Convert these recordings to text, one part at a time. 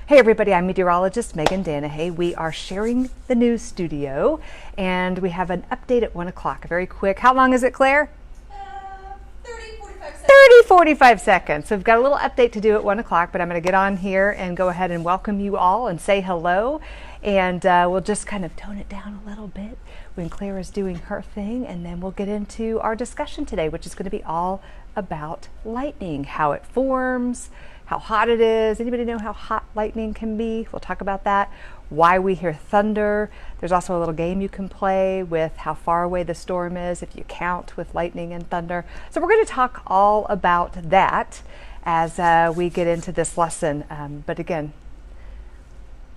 Hey everybody, I'm meteorologist Megan Danahay. We are sharing the news studio and we have an update at 1 o'clock. Very quick. How long is it, Claire? 30-45 seconds. So we've got a little update to do at 1 o'clock, but I'm going to get on here and go ahead and welcome you all and say hello. And we'll just kind of tone it down a little bit when Claire is doing her thing, and then we'll get into our discussion today, which is going to be all about lightning, how it forms, how hot it is. Anybody know how hot lightning can be? We'll talk about that. Why we hear thunder. There's also a little game you can play with how far away the storm is if you count with lightning and thunder. So we're going to talk all about that as we get into this lesson. But again,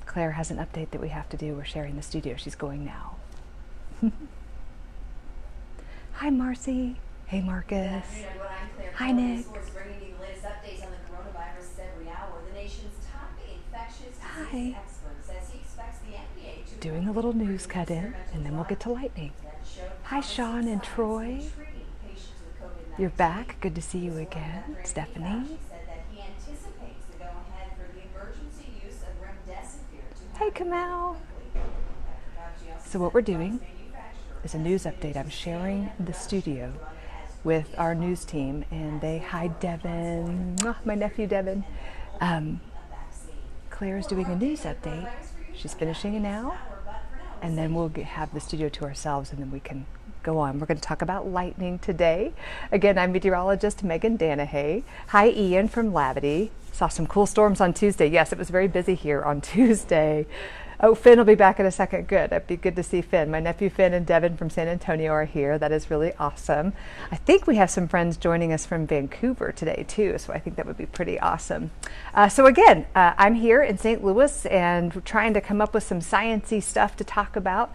Claire has an update that we have to do. We're sharing the studio. She's going now. Hi, Marcy. Hey, Marcus. Hi, Nick. Hi. Doing a little news cut in, and then we'll get to lightning. Hi, Sean and Troy. You're back. Good to see you again. Stephanie. Hey, Kamal. So what we're doing is a news update. I'm sharing the studio with our news team, and hi, Devin. My nephew, Devin. Claire is doing a news update. She's finishing it now, and then we'll have the studio to ourselves, and then we can go on. We're going to talk about lightning today. Again, I'm meteorologist Megan Danahay. Hi, Ian from Labadee. Saw some cool storms on Tuesday. Yes, it was very busy here on Tuesday. Oh, Finn will be back in a second. Good. It'd be good to see Finn. My nephew Finn and Devin from San Antonio are here. That is really awesome. I think we have some friends joining us from Vancouver today too, so I think that would be pretty awesome. So again, I'm here in St. Louis and trying to come up with some science-y stuff to talk about.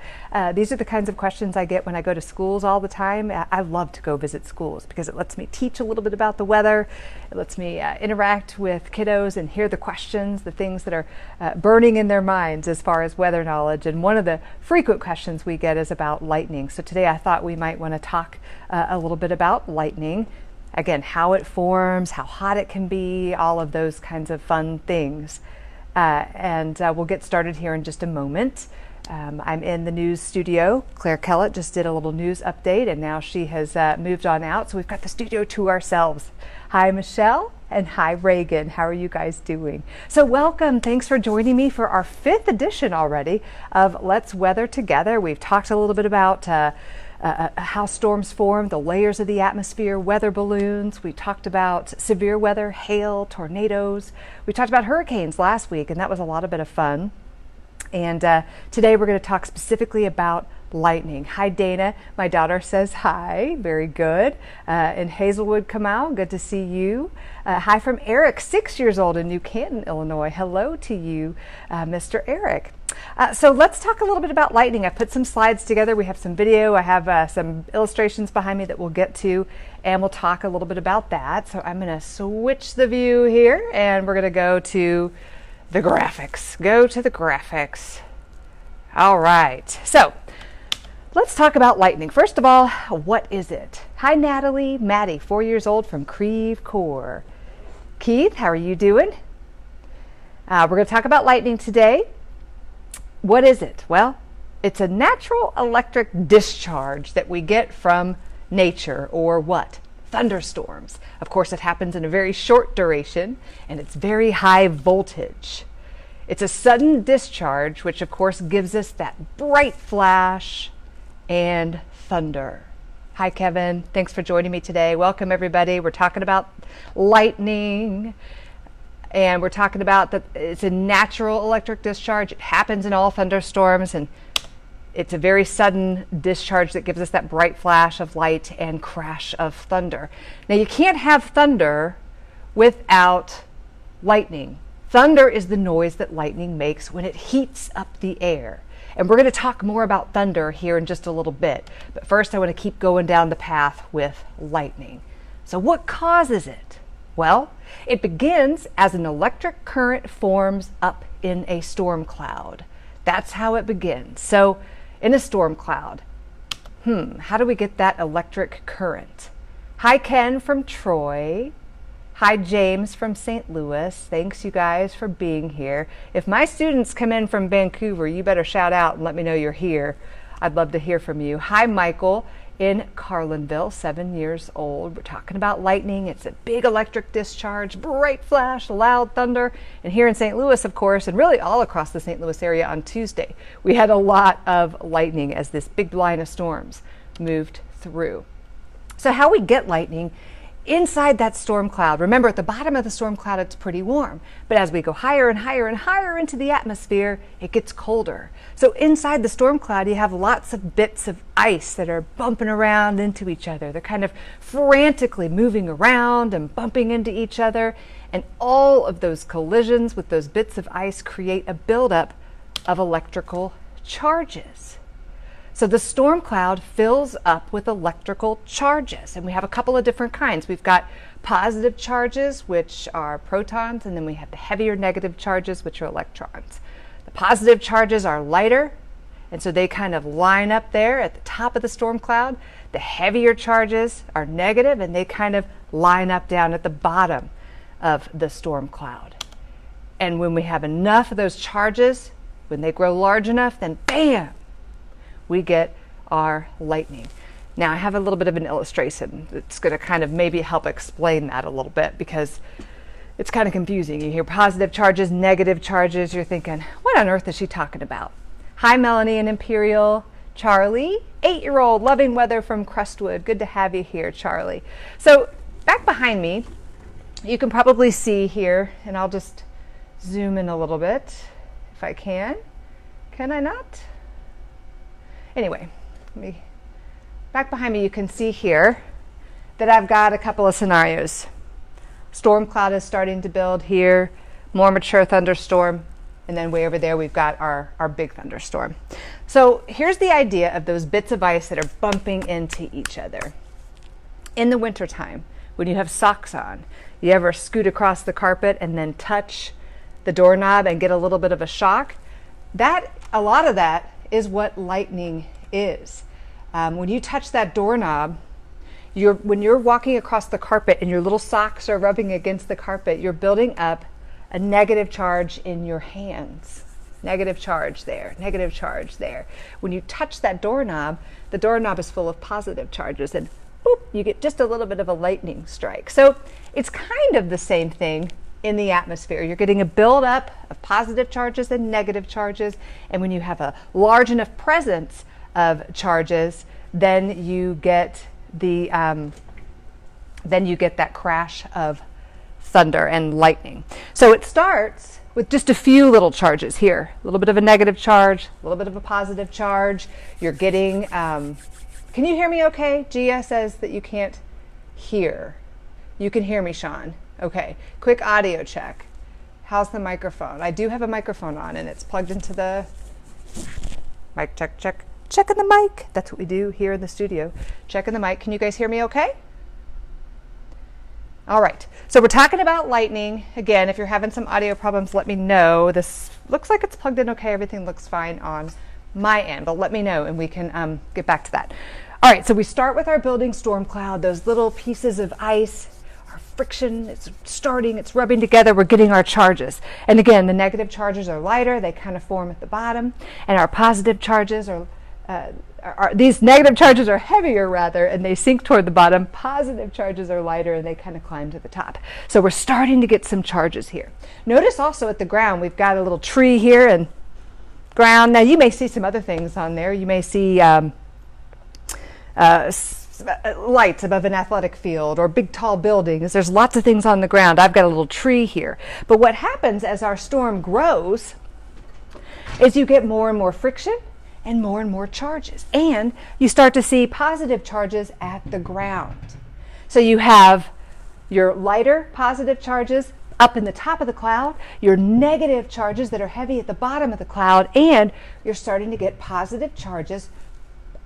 These are the kinds of questions I get when I go to schools all the time. I love to go visit schools because it lets me teach a little bit about the weather. It lets me interact with kiddos and hear the questions, the things that are burning in their minds as far as weather knowledge. And one of the frequent questions we get is about lightning. So today I thought we might want to talk a little bit about lightning. Again, how it forms, how hot it can be, all of those kinds of fun things. And we'll get started here in just a moment. I'm in the news studio. Claire Kellett just did a little news update, and now she has moved on out. So we've got the studio to ourselves. Hi, Michelle, and hi, Reagan. How are you guys doing? So welcome. Thanks for joining me for our 5th edition already of Let's Weather Together. We've talked a little bit about how storms form, the layers of the atmosphere, weather balloons. We talked about severe weather, hail, tornadoes. We talked about hurricanes last week, and that was a bit of fun. And today we're going to talk specifically about lightning. Hi, Dana. My daughter says hi. Very good. In Hazelwood, Kamal, good to see you. Hi from Eric, 6 years old in New Canton, Illinois. Hello to you, Mr. Eric. So let's talk a little bit about lightning. I put some slides together. We have some video. I have some illustrations behind me that we'll get to, and we'll talk a little bit about that. So I'm going to switch the view here, and we're going to go to the graphics. Go to the graphics. All right. So let's talk about lightning. First of all, what is it? Hi, Natalie. Maddie, 4 years old from Creve Coeur. Keith, how are you doing? We're going to talk about lightning today. What is it? Well, it's a natural electric discharge that we get from nature, or what? Thunderstorms. Of course, it happens in a very short duration, and it's very high voltage. It's a sudden discharge, which of course gives us that bright flash and thunder. Hi, Kevin. Thanks for joining me today. Welcome, everybody. We're talking about lightning, and we're talking about that it's a natural electric discharge. It happens in all thunderstorms, and it's a very sudden discharge that gives us that bright flash of light and crash of thunder. Now, you can't have thunder without lightning. Thunder is the noise that lightning makes when it heats up the air. And we're going to talk more about thunder here in just a little bit. But first, I want to keep going down the path with lightning. So what causes it? Well, it begins as an electric current forms up in a storm cloud. That's how it begins. So in a storm cloud, how do we get that electric current? Hi, Ken from Troy. Hi, James from St. Louis. Thanks, you guys, for being here. If my students come in from Vancouver, you better shout out and let me know you're here. I'd love to hear from you. Hi, Michael in Carlinville, 7 years old. We're talking about lightning. It's a big electric discharge, bright flash, loud thunder. And here in St. Louis, of course, and really all across the St. Louis area on Tuesday, we had a lot of lightning as this big line of storms moved through. So how we get lightning inside that storm cloud. Remember, at the bottom of the storm cloud, it's pretty warm. But as we go higher and higher and higher into the atmosphere, it gets colder. So inside the storm cloud, you have lots of bits of ice that are bumping around into each other. They're kind of frantically moving around and bumping into each other. And all of those collisions with those bits of ice create a buildup of electrical charges. So the storm cloud fills up with electrical charges, and we have a couple of different kinds. We've got positive charges, which are protons, and then we have the heavier negative charges, which are electrons. The positive charges are lighter, and so they kind of line up there at the top of the storm cloud. The heavier charges are negative, and they kind of line up down at the bottom of the storm cloud. And when we have enough of those charges, when they grow large enough, then bam! We get our lightning. Now I have a little bit of an illustration. It's going to kind of maybe help explain that a little bit because it's kind of confusing. You hear positive charges, negative charges. You're thinking, what on earth is she talking about? Hi, Melanie and Imperial. Charlie, 8-year-old, loving weather from Crestwood. Good to have you here, Charlie. So back behind me, you can probably see here, and I'll just zoom in a little bit if I can. Can I not? Anyway, back behind me you can see here that I've got a couple of scenarios. Storm cloud is starting to build here, more mature thunderstorm, and then way over there we've got our big thunderstorm. So here's the idea of those bits of ice that are bumping into each other. In the wintertime, when you have socks on, you ever scoot across the carpet and then touch the doorknob and get a little bit of a shock? A lot of that is what lightning is. When you touch that doorknob, when you're walking across the carpet and your little socks are rubbing against the carpet, you're building up a negative charge in your hands. Negative charge there, negative charge there. When you touch that doorknob, the doorknob is full of positive charges, and boop, you get just a little bit of a lightning strike. So it's kind of the same thing in the atmosphere. You're getting a buildup of positive charges and negative charges, and when you have a large enough presence of charges, then you get that crash of thunder and lightning. So it starts with just a few little charges here, a little bit of a negative charge, a little bit of a positive charge. You're getting, can you hear me okay? Gia says that you can't hear. You can hear me, Sean. Okay, quick audio check. How's the microphone? I do have a microphone on and it's plugged into the mic. Check. Checking the mic. That's what we do here in the studio. Checking the mic. Can you guys hear me okay? All right, so we're talking about lightning. Again, if you're having some audio problems, let me know. This looks like it's plugged in okay. Everything looks fine on my end, but let me know and we can get back to that. All right, so we start with our building storm cloud, those little pieces of ice. Friction, it's starting, it's rubbing together, we're getting our charges. And again, the negative charges are lighter, they kind of form at the bottom, and our positive charges these negative charges are heavier rather, and they sink toward the bottom. Positive charges are lighter and they kind of climb to the top. So we're starting to get some charges here. Notice also at the ground, we've got a little tree here and ground. Now you may see some other things on there. You may see lights above an athletic field or big tall buildings. There's lots of things on the ground. I've got a little tree here. But what happens as our storm grows is you get more and more friction and more charges. And you start to see positive charges at the ground. So you have your lighter positive charges up in the top of the cloud, your negative charges that are heavy at the bottom of the cloud, and you're starting to get positive charges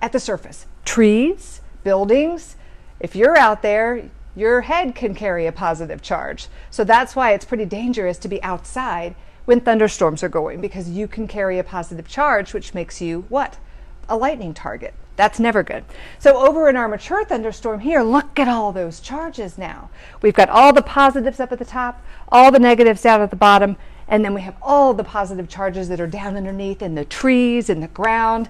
at the surface. Trees, buildings, if you're out there, your head can carry a positive charge. So that's why it's pretty dangerous to be outside when thunderstorms are going, because you can carry a positive charge, which makes you what? A lightning target. That's never good. So over in our mature thunderstorm here, look at all those charges now. We've got all the positives up at the top, all the negatives down at the bottom, and then we have all the positive charges that are down underneath in the trees, in the ground.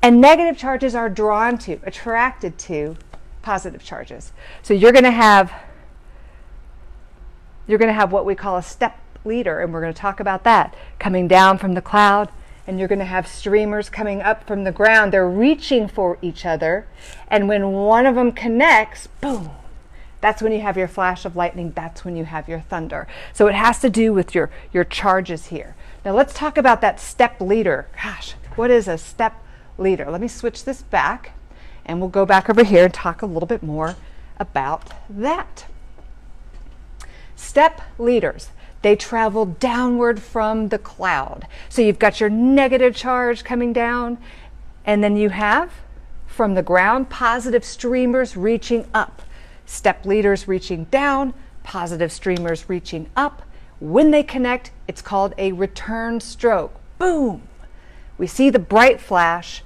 And negative charges are drawn to, attracted to positive charges. So you're going to have what we call a step leader, and we're going to talk about that, coming down from the cloud. And you're going to have streamers coming up from the ground. They're reaching for each other. And when one of them connects, boom, that's when you have your flash of lightning. That's when you have your thunder. So it has to do with your charges here. Now let's talk about that step leader. Gosh, what is a step leader? Let me switch this back, and we'll go back over here and talk a little bit more about that. Step leaders. They travel downward from the cloud. So you've got your negative charge coming down, and then you have, from the ground, positive streamers reaching up. Step leaders reaching down, positive streamers reaching up. When they connect, it's called a return stroke. Boom! We see the bright flash,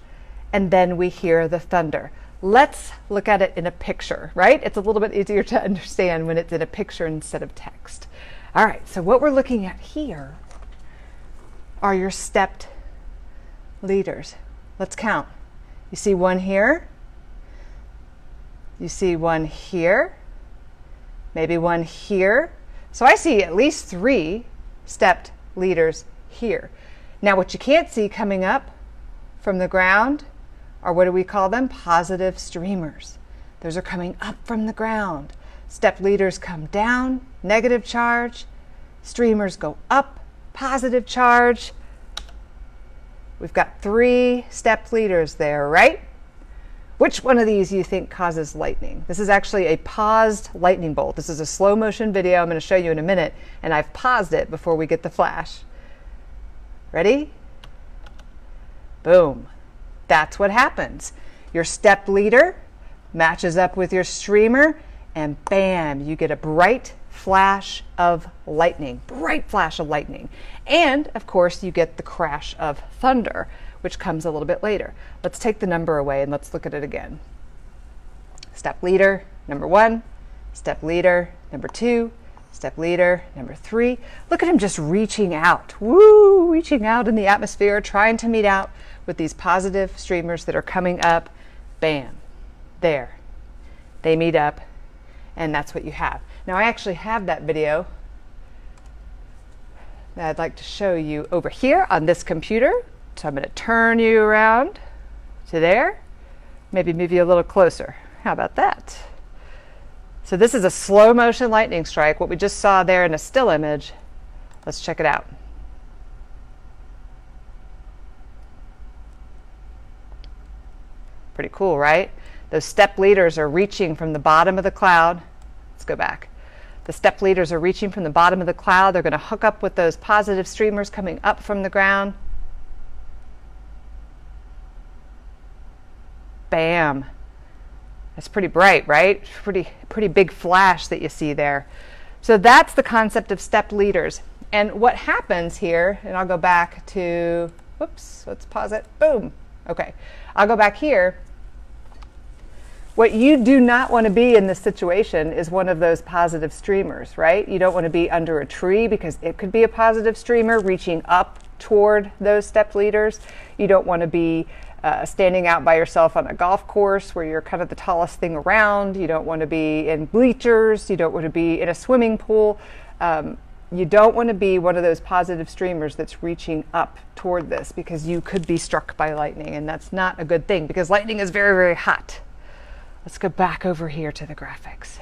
and then we hear the thunder. Let's look at it in a picture, right? It's a little bit easier to understand when it's in a picture instead of text. All right, so what we're looking at here are your stepped leaders. Let's count. You see one here. You see one here. Maybe one here. So I see at least 3 stepped leaders here. Now what you can't see coming up from the ground are, what do we call them? Positive streamers. Those are coming up from the ground. Step leaders come down, negative charge. Streamers go up, positive charge. We've got 3 step leaders there, right? Which one of these you think causes lightning? This is actually a paused lightning bolt. This is a slow motion video I'm going to show you in a minute, and I've paused it before we get the flash. Ready? Boom. That's what happens. Your step leader matches up with your streamer, and bam, you get a bright flash of lightning, bright flash of lightning. And of course you get the crash of thunder, which comes a little bit later. Let's take the number away and let's look at it again. Step leader, number 1, step leader, number 2, step leader, number 3. Look at him just reaching out, woo, reaching out in the atmosphere, trying to meet out with these positive streamers that are coming up. Bam, there, they meet up, and that's what you have. Now I actually have that video that I'd like to show you over here on this computer. So I'm going to turn you around to there, maybe move you a little closer. How about that? So this is a slow motion lightning strike, what we just saw there in a still image. Let's check it out. Pretty cool, right? Those step leaders are reaching from the bottom of the cloud. Let's go back. The step leaders are reaching from the bottom of the cloud. They're going to hook up with those positive streamers coming up from the ground. Bam. That's pretty bright, right? Pretty big flash that you see there. So that's the concept of step leaders. And what happens here, and I'll go back to, whoops, let's pause it. Boom. Okay. I'll go back here. What you do not want to be in this situation is one of those positive streamers, right? You don't want to be under a tree because it could be a positive streamer reaching up toward those step leaders. You don't want to be standing out by yourself on a golf course where you're kind of the tallest thing around. You don't want to be in bleachers. You don't want to be in a swimming pool. You don't want to be one of those positive streamers that's reaching up toward this, because you could be struck by lightning, and that's not a good thing because lightning is very, very hot. Let's go back over here to the graphics.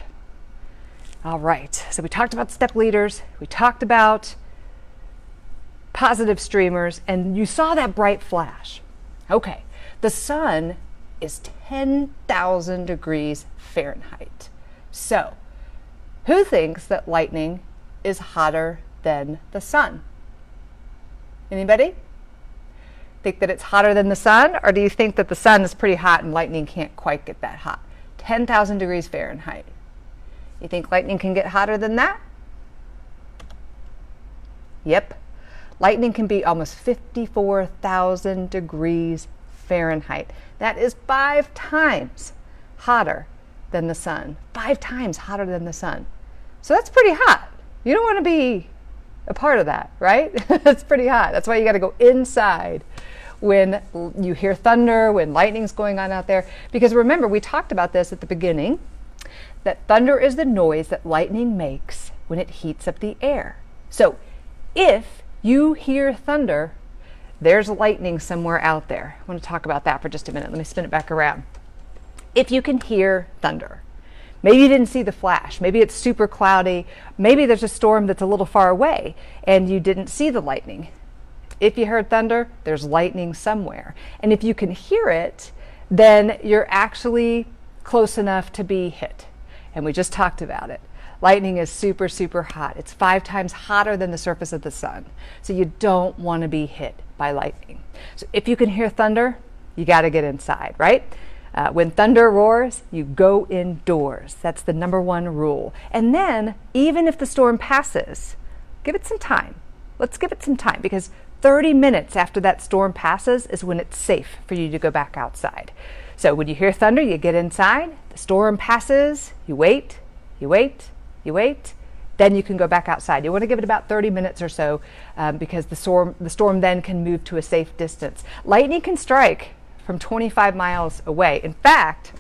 All right, so we talked about step leaders, we talked about positive streamers, and you saw that bright flash. Okay, the sun is 10,000 degrees Fahrenheit. So, who thinks that lightning is hotter than the sun? Anybody? Think that it's hotter than the sun, or do you think that the sun is pretty hot and lightning can't quite get that hot? 10,000 degrees Fahrenheit. You think lightning can get hotter than that? Yep. Lightning can be almost 54,000 degrees Fahrenheit. That is 5 times hotter than the sun. 5 times hotter than the sun. So that's pretty hot. You don't want to be a part of that, right? That's pretty hot. That's why you got to go inside when you hear thunder, when lightning's going on out there. Because remember, we talked about this at the beginning, that thunder is the noise that lightning makes when it heats up the air. So if you hear thunder, there's lightning somewhere out there. I want to talk about that for just a minute. Let me spin it back around. If you can hear thunder, maybe you didn't see the flash, maybe it's super cloudy, maybe there's a storm that's a little far away and you didn't see the lightning. If you heard thunder, there's lightning somewhere. And if you can hear it, then you're actually close enough to be hit. And we just talked about it. Lightning is super, super hot. It's 5 times hotter than the surface of the sun. So you don't want to be hit by lightning. So if you can hear thunder, you got to get inside, right? When thunder roars, you go indoors. That's the #1 rule. And then, even if the storm passes, give it some time. Let's give it some time, because 30 minutes after that storm passes is when it's safe for you to go back outside. So when you hear thunder, you get inside, the storm passes, you wait, you wait, you wait, then you can go back outside. You want to give it about 30 minutes or so because the storm then can move to a safe distance. Lightning can strike from 25 miles away. In fact,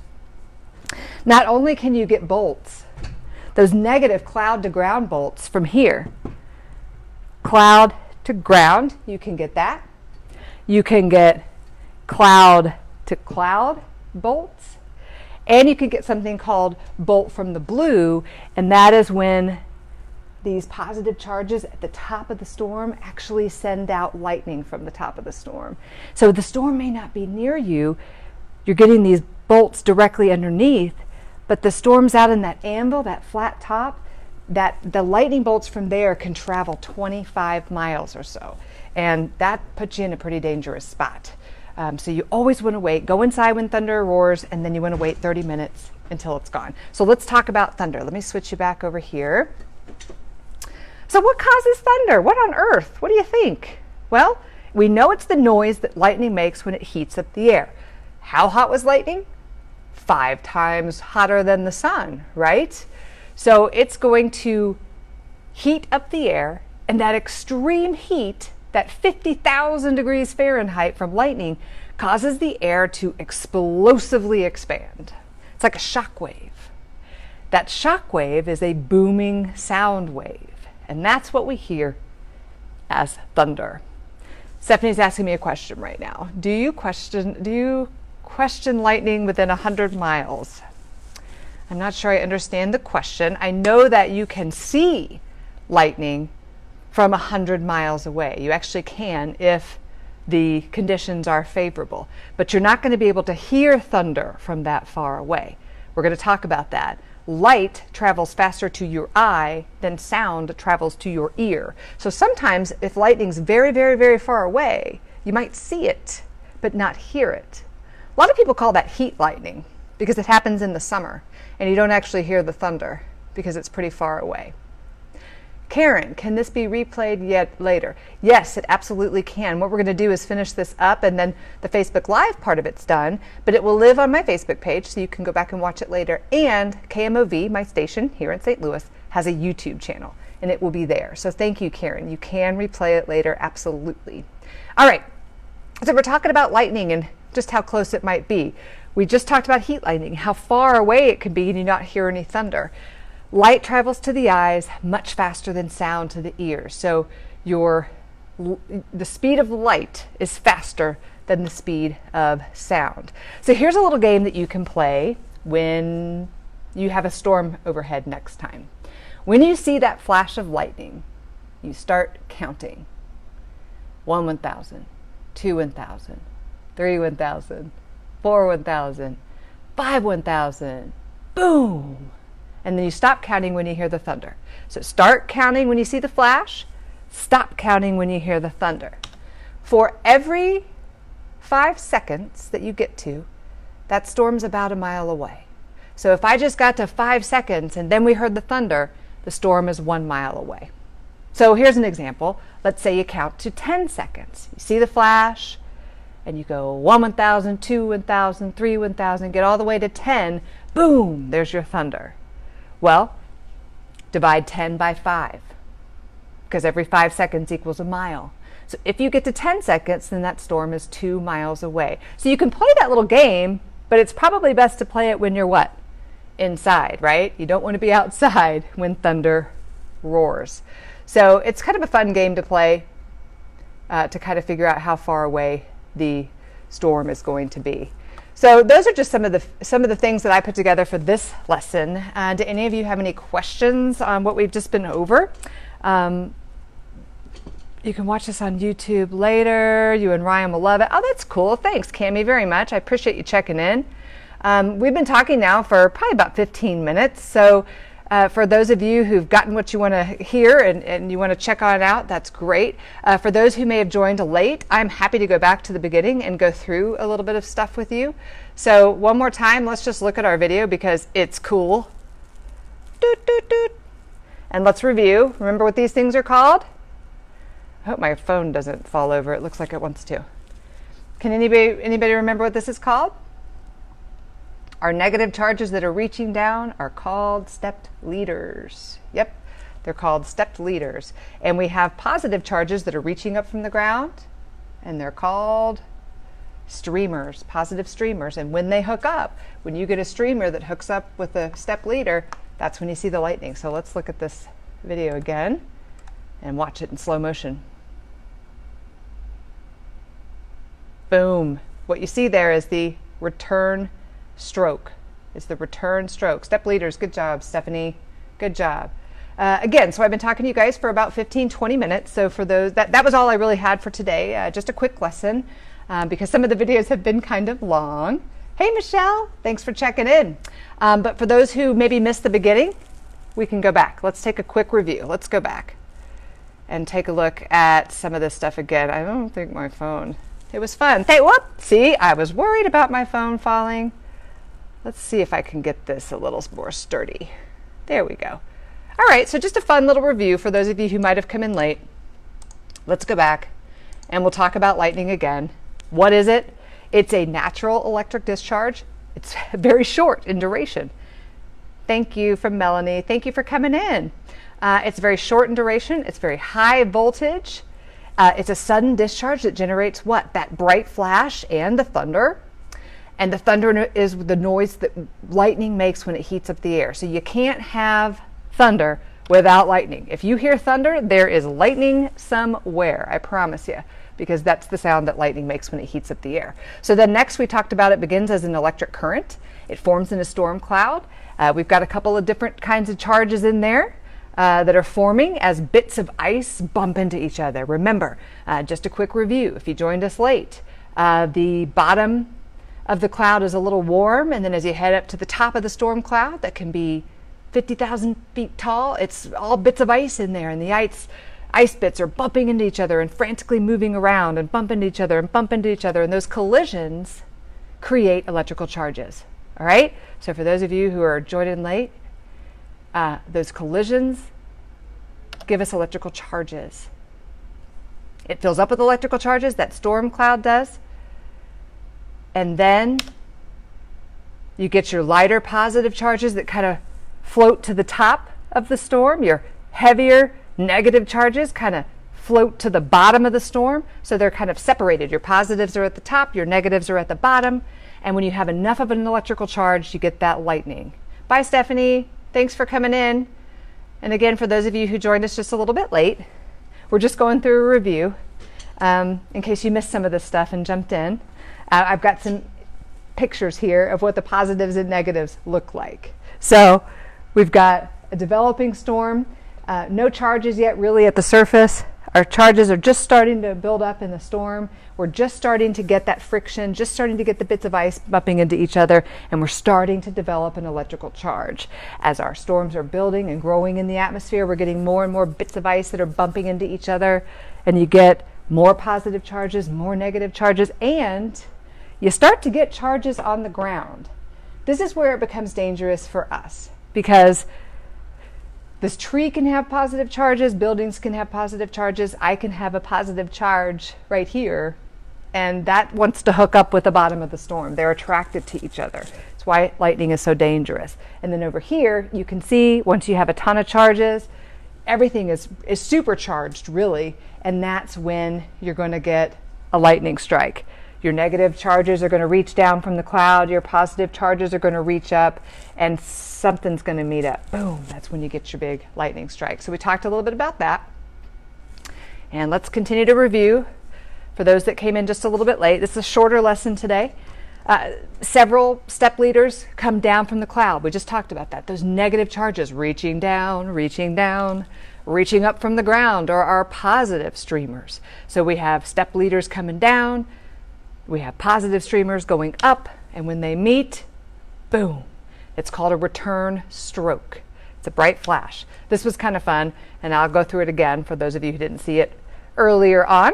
not only can you get bolts, those negative cloud to ground bolts from here, cloud to ground, you can get that. You can get cloud to cloud bolts, and you can get something called bolt from the blue, and that is when these positive charges at the top of the storm actually send out lightning from the top of the storm. So the storm may not be near you, you're getting these bolts directly underneath, but the storm's out in that anvil, that flat top, that the lightning bolts from there can travel 25 miles or so. And that puts you in a pretty dangerous spot. So you always want to wait, go inside when thunder roars, and then you want to wait 30 minutes until it's gone. So let's talk about thunder. Let me switch you back over here. So what causes thunder? What on earth? What do you think? Well, we know it's the noise that lightning makes when it heats up the air. How hot was lightning? 5 times hotter than the sun, right? So it's going to heat up the air, and that extreme heat, that 50,000 degrees Fahrenheit from lightning, causes the air to explosively expand. It's like a shock wave. That shock wave is a booming sound wave, and that's what we hear as thunder. Stephanie's asking me a question right now. Do you question lightning within 100 miles? I'm not sure I understand the question. I know that you can see lightning from 100 miles away. You actually can if the conditions are favorable, but you're not going to be able to hear thunder from that far away. We're going to talk about that. Light travels faster to your eye than sound travels to your ear. So sometimes if lightning's very, very, very far away, you might see it, but not hear it. A lot of people call that heat lightning because it happens in the summer and you don't actually hear the thunder because it's pretty far away. Karen, can this be replayed yet later? Yes, it absolutely can. What we're going to do is finish this up, and then the Facebook Live part of it's done, but it will live on my Facebook page, so you can go back and watch it later. And KMOV, my station here in St. Louis, has a YouTube channel, and it will be there. So thank you, Karen. You can replay it later, absolutely. All right, so we're talking about lightning and just how close it might be. We just talked about heat lightning, how far away it could be and you not hear any thunder. Light travels to the eyes much faster than sound to the ears. So the speed of light is faster than the speed of sound. So here's a little game that you can play when you have a storm overhead next time. When you see that flash of lightning, you start counting. 1 1,000, 2 1,000, 3 1,000, 4 1,000, 5 1,000, boom! And then you stop counting when you hear the thunder. So start counting when you see the flash, stop counting when you hear the thunder. For every 5 seconds that you get to, that storm's about a mile away. So if I just got to 5 seconds and then we heard the thunder, the storm is 1 mile away. So here's an example. Let's say you count to 10 seconds. You see the flash, and you go 1, 1,000, 2, 1,000, 3, 1,000, get all the way to 10, boom, there's your thunder. Well, divide 10 by 5, because every 5 seconds equals a mile. So if you get to 10 seconds, then that storm is 2 miles away. So you can play that little game, but it's probably best to play it when you're what? Inside, right? You don't want to be outside when thunder roars. So it's kind of a fun game to play to kind of figure out how far away the storm is going to be. So those are just some of the things that I put together for this lesson. Do any of you have any questions on what we've just been over? You can watch this on YouTube later. You and Ryan will love it. Oh, that's cool. Thanks, Cammie, very much. I appreciate you checking in. We've been talking now for probably about 15 minutes. So for those of you who've gotten what you want to hear and you want to check on it out, that's great. For those who may have joined late, I'm happy to go back to the beginning and go through a little bit of stuff with you. So one more time, let's just look at our video because it's cool. Doot, doot, doot. And let's review. Remember what these things are called? I hope my phone doesn't fall over. It looks like it wants to. Can anybody remember what this is called? Our negative charges that are reaching down are called stepped leaders. Yep, they're called stepped leaders. And we have positive charges that are reaching up from the ground, and they're called streamers, positive streamers. And when they hook up, when you get a streamer that hooks up with a stepped leader, that's when you see the lightning. So let's look at this video again and watch it in slow motion. Boom. What you see there is the return stroke. It's the return stroke. Step leaders, good job, Stephanie. Good job. Again, so I've been talking to you guys for about 15-20 minutes. So for those, that was all I really had for today. Just a quick lesson because some of the videos have been kind of long. Hey, Michelle, thanks for checking in. But for those who maybe missed the beginning, we can go back. Let's take a quick review. Let's go back and take a look at some of this stuff again. I don't think my phone, it was fun. Whoop, see, I was worried about my phone falling. Let's see if I can get this a little more sturdy. There we go. All right, so just a fun little review for those of you who might have come in late. Let's go back and we'll talk about lightning again. What is it? It's a natural electric discharge. It's very short in duration. Thank you from Melanie. Thank you for coming in. It's very short in duration. It's very high voltage. It's a sudden discharge that generates what? That bright flash and the thunder. And the thunder is the noise that lightning makes when it heats up the air. So you can't have thunder without lightning. If you hear thunder, there is lightning somewhere, I promise you, because that's the sound that lightning makes when it heats up the air. So then next we talked about it begins as an electric current. It forms in a storm cloud. We've got a couple of different kinds of charges in there that are forming as bits of ice bump into each other. Remember, just a quick review, if you joined us late, the bottom of the cloud is a little warm, and then as you head up to the top of the storm cloud that can be 50,000 feet tall, it's all bits of ice in there, and the ice bits are bumping into each other and frantically moving around and bump into each other and bump into each other, and those collisions create electrical charges. All right, so for those of you who are joining late, those collisions give us electrical charges. It fills up with electrical charges, that storm cloud does. And then you get your lighter positive charges that kind of float to the top of the storm. Your heavier negative charges kind of float to the bottom of the storm. So they're kind of separated. Your positives are at the top, your negatives are at the bottom. And when you have enough of an electrical charge, you get that lightning. Bye, Stephanie. Thanks for coming in. And again, for those of you who joined us just a little bit late, we're just going through a review in case you missed some of this stuff and jumped in. I've got some pictures here of what the positives and negatives look like. So we've got a developing storm, no charges yet really at the surface. Our charges are just starting to build up in the storm. We're just starting to get that friction, just starting to get the bits of ice bumping into each other, and we're starting to develop an electrical charge. As our storms are building and growing in the atmosphere, we're getting more and more bits of ice that are bumping into each other, and you get more positive charges, more negative charges, and you start to get charges on the ground. This is where it becomes dangerous for us because this tree can have positive charges, buildings can have positive charges. I can have a positive charge right here and that wants to hook up with the bottom of the storm. They're attracted to each other. That's why lightning is so dangerous. And then over here, you can see once you have a ton of charges, everything is supercharged, really, and that's when you're going to get a lightning strike. Your negative charges are going to reach down from the cloud, your positive charges are going to reach up, and something's going to meet up. Boom, that's when you get your big lightning strike. So we talked a little bit about that. And let's continue to review. For those that came in just a little bit late, this is a shorter lesson today. Several step leaders come down from the cloud. We just talked about that. Those negative charges reaching down, reaching up from the ground are our positive streamers. So we have step leaders coming down, we have positive streamers going up, and when they meet, boom. It's called a return stroke. It's a bright flash. This was kind of fun, and I'll go through it again for those of you who didn't see it earlier on.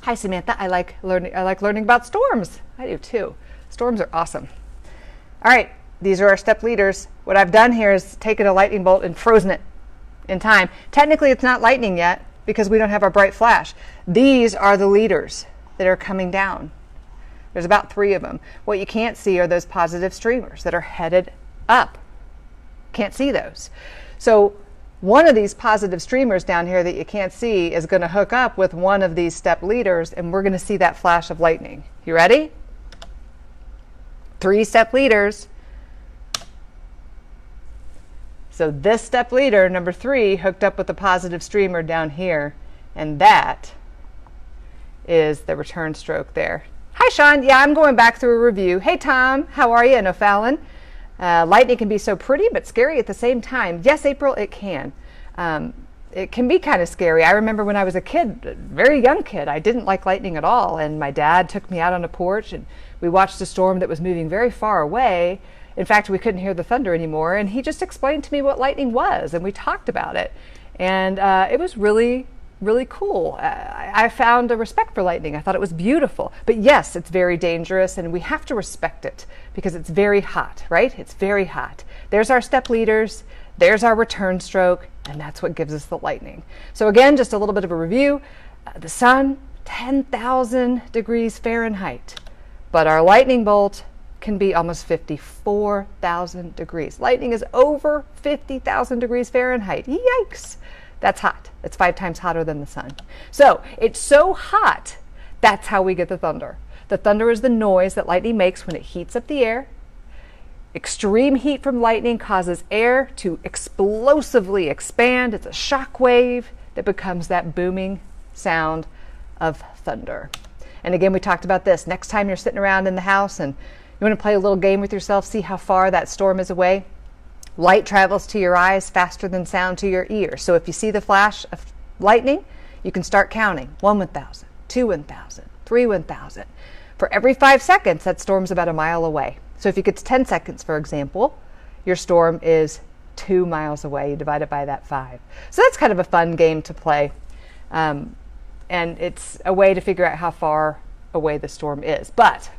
Hi, Samantha. I like learning about storms. I do too. Storms are awesome. All right, these are our step leaders. What I've done here is taken a lightning bolt and frozen it in time. Technically, it's not lightning yet because we don't have our bright flash. These are the leaders that are coming down. There's about 3 of them. What you can't see are those positive streamers that are headed up. Can't see those. So one of these positive streamers down here that you can't see is going to hook up with one of these step leaders, and we're going to see that flash of lightning. You ready? 3 step leaders. So this step leader, number 3, hooked up with the positive streamer down here, and that is the return stroke there. Hi, Sean. Yeah, I'm going back through a review. Hey, Tom. How are you? And O'Fallon. Lightning can be so pretty but scary at the same time. Yes, April, it can. It can be kind of scary. I remember when I was a kid, a very young kid, I didn't like lightning at all. And my dad took me out on a porch and we watched a storm that was moving very far away. In fact, we couldn't hear the thunder anymore. And he just explained to me what lightning was, and we talked about it. And it was really, really cool. I found a respect for lightning. I thought it was beautiful. But yes, it's very dangerous, and we have to respect it because it's very hot, right? It's very hot. There's our step leaders. There's our return stroke, and that's what gives us the lightning. So again, just a little bit of a review. The sun, 10,000 degrees Fahrenheit. But our lightning bolt can be almost 54,000 degrees. Lightning is over 50,000 degrees Fahrenheit. Yikes! That's hot. It's 5 times hotter than the sun. So it's so hot, that's how we get the thunder. The thunder is the noise that lightning makes when it heats up the air. Extreme heat from lightning causes air to explosively expand. It's a shock wave that becomes that booming sound of thunder. And again, we talked about this. Next time you're sitting around in the house and you want to play a little game with yourself, see how far that storm is away. Light travels to your eyes faster than sound to your ears. So if you see the flash of lightning, you can start counting. 1 1,000, 2 1,000, 3 1,000. For every 5 seconds, that storm's about a mile away. So if you get to 10 seconds, for example, your storm is 2 miles away. You divide it by that 5. So that's kind of a fun game to play. And it's a way to figure out how far away the storm is. But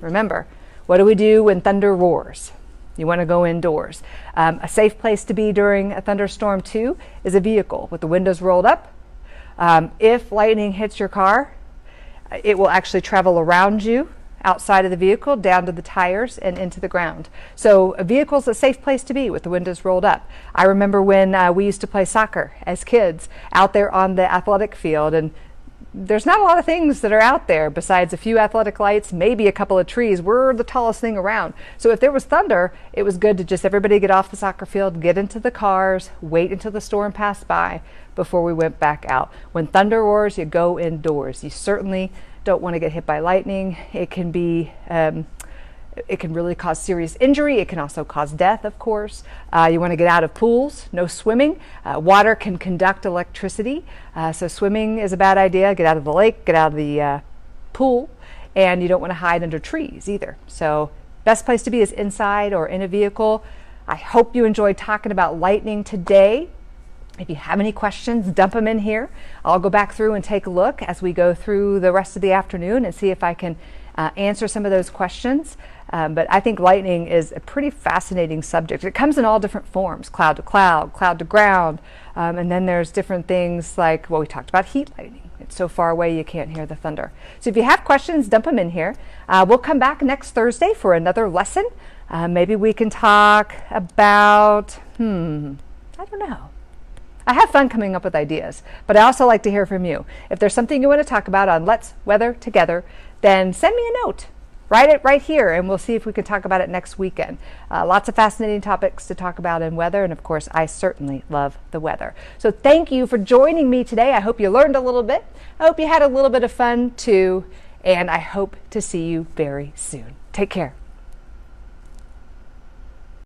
remember, what do we do when thunder roars? You want to go indoors. A safe place to be during a thunderstorm too is a vehicle with the windows rolled up. If lightning hits your car, it will actually travel around you, outside of the vehicle, down to the tires and into the ground. So a vehicle is a safe place to be with the windows rolled up. I remember when we used to play soccer as kids out there on the athletic field, and there's not a lot of things that are out there besides a few athletic lights, maybe a couple of trees. We're the tallest thing around. So if there was thunder, it was good to just everybody get off the soccer field, get into the cars, wait until the storm passed by before we went back out. When thunder roars, you go indoors. You certainly don't want to get hit by lightning. It can be it can really cause serious injury. It can also cause death, of course. You want to get out of pools, no swimming. Water can conduct electricity, so swimming is a bad idea. Get out of the lake, get out of the pool, and you don't want to hide under trees either. So best place to be is inside or in a vehicle. I hope you enjoyed talking about lightning today. If you have any questions, dump them in here. I'll go back through and take a look as we go through the rest of the afternoon and see if I can answer some of those questions. But I think lightning is a pretty fascinating subject. It comes in all different forms, cloud to cloud, cloud to ground, and then there's different things like, well, we talked about heat lightning. It's so far away you can't hear the thunder. So if you have questions, dump them in here. We'll come back next Thursday for another lesson. Maybe we can talk about, I don't know. I have fun coming up with ideas, but I also like to hear from you. If there's something you want to talk about on Let's Weather Together, then send me a note. Write it right here, and we'll see if we can talk about it next weekend. Lots of fascinating topics to talk about in weather, and of course, I certainly love the weather. So thank you for joining me today. I hope you learned a little bit. I hope you had a little bit of fun too, and I hope to see you very soon. Take care.